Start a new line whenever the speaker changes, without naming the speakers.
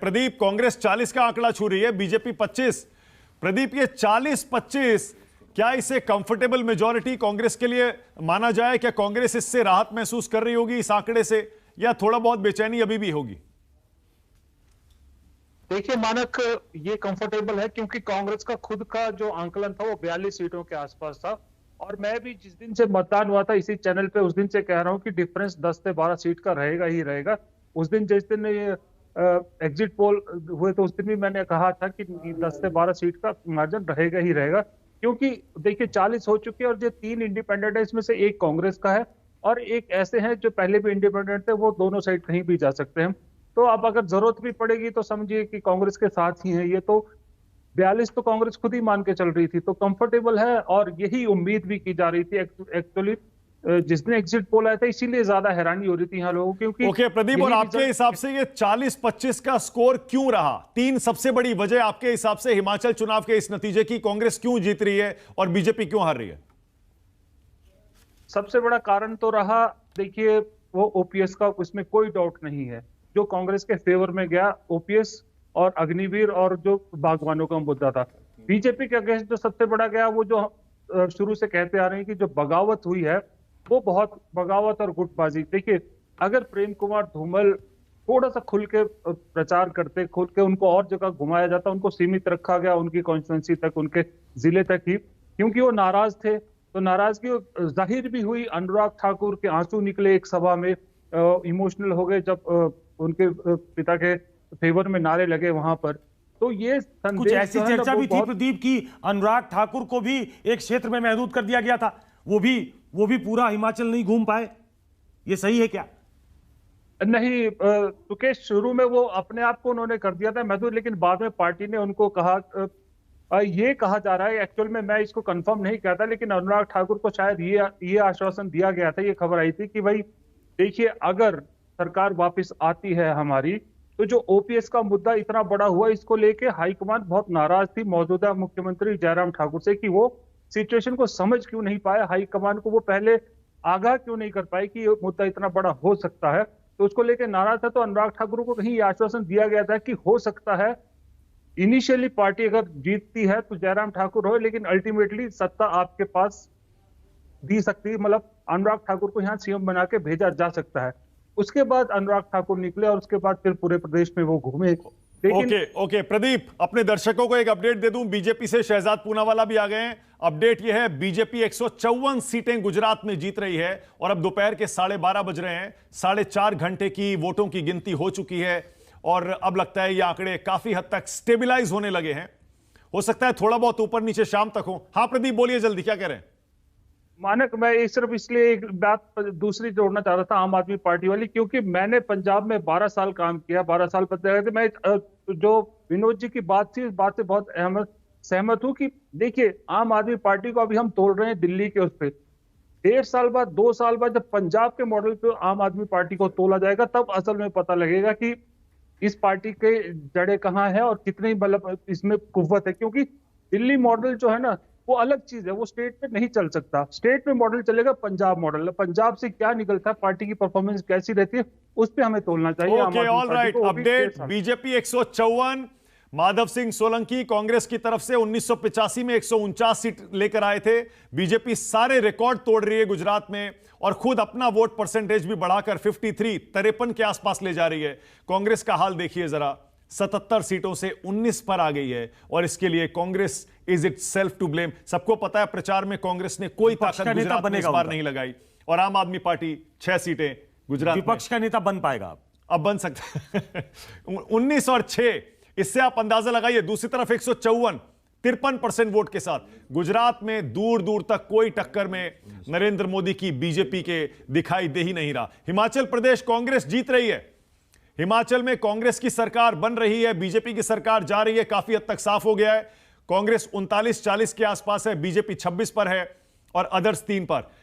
प्रदीप, कांग्रेस 40 का आंकड़ा छू रही है, बीजेपी 25। प्रदीप, ये 40-25 क्या इसे कंफर्टेबल मेजॉरिटी कांग्रेस के लिए माना जाए? क्या कांग्रेस इससे राहत महसूस कर रही होगी इस आंकड़े से, या थोड़ा बहुत बेचैनी अभी भी होगी?
देखिए मानक, ये कंफर्टेबल है क्योंकि कांग्रेस का खुद का जो आंकलन था वो 42 सीटों के आसपास था। और मैं भी जिस दिन से मतदान हुआ था इसी चैनल पे उस दिन से कह रहा हूं कि डिफरेंस 10 से 12 सीट का रहेगा ही रहेगा। उस दिन जिस दिन ये एग्जिट पोल हुए तो उस दिन भी मैंने कहा था कि 10 से 12 सीट का मार्जिन रहेगा ही रहेगा। क्योंकि देखिए 40 हो चुके हैं और जो 3 इंडिपेंडेंट है इसमें से एक कांग्रेस का है और एक ऐसे हैं जो पहले भी इंडिपेंडेंट थे, वो दोनों साइड कहीं भी जा सकते हैं। तो अब अगर जरूरत भी पड़ेगी तो समझिए कि कांग्रेस के साथ ही है ये। तो 42 तो कांग्रेस खुद ही मान के चल रही थी, तो कंफर्टेबल है और यही उम्मीद भी की जा रही थी एक्चुअली। जिस दिन एग्जिट पोल आया था इसीलिए ज्यादा हैरानी हो रही थी यहाँ लोगों क्योंकि
ओके प्रदीप, और आपके हिसाब से ये 40-25 का स्कोर क्यों रहा? 3 सबसे बड़ी वजह आपके हिसाब से हिमाचल चुनाव के इस नतीजे की, कांग्रेस क्यों जीत रही है और बीजेपी क्यों हार रही है?
सबसे बड़ा कारण तो रहा, देखिए वो ओपीएस का, उसमें कोई डाउट नहीं है। जो कांग्रेस के फेवर में गया ओपीएस और अग्निवीर और जो बागवानों का मुद्दा था। बीजेपी के अगेंस्ट जो सबसे बड़ा गया वो जो शुरू से कहते आ रहे हैं कि जो बगावत हुई है वो बहुत बगावत और गुटबाजी। देखिए अगर प्रेम कुमार धूमल थोड़ा सा खुल के प्रचार करते, खुल के उनको और जगह घुमाया जाता, उनको सीमित रखा गया उनकी कॉन्स्टिट्यूंसी तक, उनके जिले तक ही, क्योंकि वो नाराज थे। तो नाराजगी जाहिर भी हुई, अनुराग ठाकुर के आंसू निकले एक सभा में, इमोशनल हो गए जब उनके पिता के फेवर में नारे लगे वहां पर। तो ये
कुछ ऐसी चर्चा भी थी प्रदीप की अनुराग ठाकुर को भी एक क्षेत्र में महदूद कर दिया गया था, वो भी पूरा हिमाचल नहीं घूम पाए, ये सही है क्या?
नहीं सुकेश, शुरू में वो अपने आप को उन्होंने कर दिया था महदूद, लेकिन बाद में पार्टी ने उनको कहा, ये कहा जा रहा है, एक्चुअल में मैं इसको कंफर्म नहीं कहता, लेकिन अनुराग ठाकुर को शायद ये आश्वासन दिया गया था, ये खबर आई थी कि भाई देखिए अगर सरकार वापस आती है हमारी, तो जो ओपीएस का मुद्दा इतना बड़ा हुआ इसको लेके हाईकमान बहुत नाराज थी मौजूदा मुख्यमंत्री जयराम ठाकुर से कि वो सिचुएशन को समझ क्यों नहीं पाए, हाईकमान को वो पहले आगाह क्यों नहीं कर पाए कि ये मुद्दा इतना बड़ा हो सकता है। तो उसको लेके नाराज था। तो अनुराग ठाकुर को कहीं ये आश्वासन दिया गया था कि हो सकता है इनिशियली पार्टी अगर जीतती है तो जयराम ठाकुर हो, लेकिन अल्टीमेटली सत्ता आपके पास दी सकती है, मतलब अनुराग ठाकुर को यहाँ सीएम बना के भेजा जा सकता है। उसके बाद अनुराग ठाकुर निकले और उसके बाद फिर पूरे प्रदेश में वो घूमे।
ओके प्रदीप, अपने दर्शकों को एक अपडेट दे दूं, बीजेपी से शहजाद पूनावाला भी आ गए हैं। अपडेट यह है, बीजेपी 154 सीटें गुजरात में जीत रही है और अब दोपहर के 12:30 बज रहे हैं। 4.5 घंटे की वोटों की गिनती हो चुकी है और अब लगता है ये आंकड़े काफी हद तक स्टेबिलाईज होने लगे हैं। हो सकता है थोड़ा बहुत ऊपर नीचे शाम तक हो। हाँ प्रदीप, बोलिए जल्दी, क्या कह रहे हैं?
मानक, मैं सिर्फ इसलिए एक बात दूसरी जोड़ना चाह रहा था आम आदमी पार्टी वाली, क्योंकि मैंने पंजाब में 12 साल काम किया, 12 साल पता थे। मैं जो विनोद जी की बात थी, इस बात से बहुत सहमत हूं कि देखिए आम आदमी पार्टी को अभी हम तोड़ रहे हैं दिल्ली के उस पर। 1.5 साल बाद, 2 साल बाद जब पंजाब के मॉडल पे आम आदमी पार्टी को तोला जाएगा तब असल में पता लगेगा कि इस पार्टी के जड़ें कहाँ है और कितनी मतलब इसमें कुव्वत है। क्योंकि दिल्ली मॉडल जो है ना वो अलग चीज है, वो स्टेट पे नहीं चल सकता। स्टेट में मॉडल चलेगा पंजाब मॉडल, पंजाब से क्या निकलता है, पार्टी की परफॉर्मेंस कैसी रहती है, उस पे हमें तोलना चाहिए।
Okay, all right, update, BJP 154, Madhav Singh Solanki Congress की तरफ से 1985 में 149 सीट लेकर आए थे। बीजेपी सारे रिकॉर्ड तोड़ रही है गुजरात में और खुद अपना वोट परसेंटेज भी बढ़ाकर 53 के आसपास ले जा रही है। कांग्रेस का हाल देखिए जरा, 77 सीटों से 19 पर आ गई है और इसके लिए Congress is itself to blame. सबको पता है प्रचार में कांग्रेस ने कोई ताकत गुजरात में इस बार नहीं लगाई और आम आदमी पार्टी 6 सीटें गुजरात में।
विपक्ष का नेता बन पाएगा?
अब बन सकता है। 19 और 6, इससे आप अंदाजा लगाइए। दूसरी तरफ 154, 53% वोट के साथ गुजरात में दूर दूर तक कोई टक्कर में नरेंद्र मोदी की बीजेपी के दिखाई दे ही नहीं रहा। हिमाचल प्रदेश कांग्रेस जीत रही है, हिमाचल में कांग्रेस की सरकार बन रही है, बीजेपी की सरकार जा रही है, काफी हद तक साफ हो गया है। कांग्रेस 39-40 के आसपास है, बीजेपी 26 पर है और अदर्स 3 पर।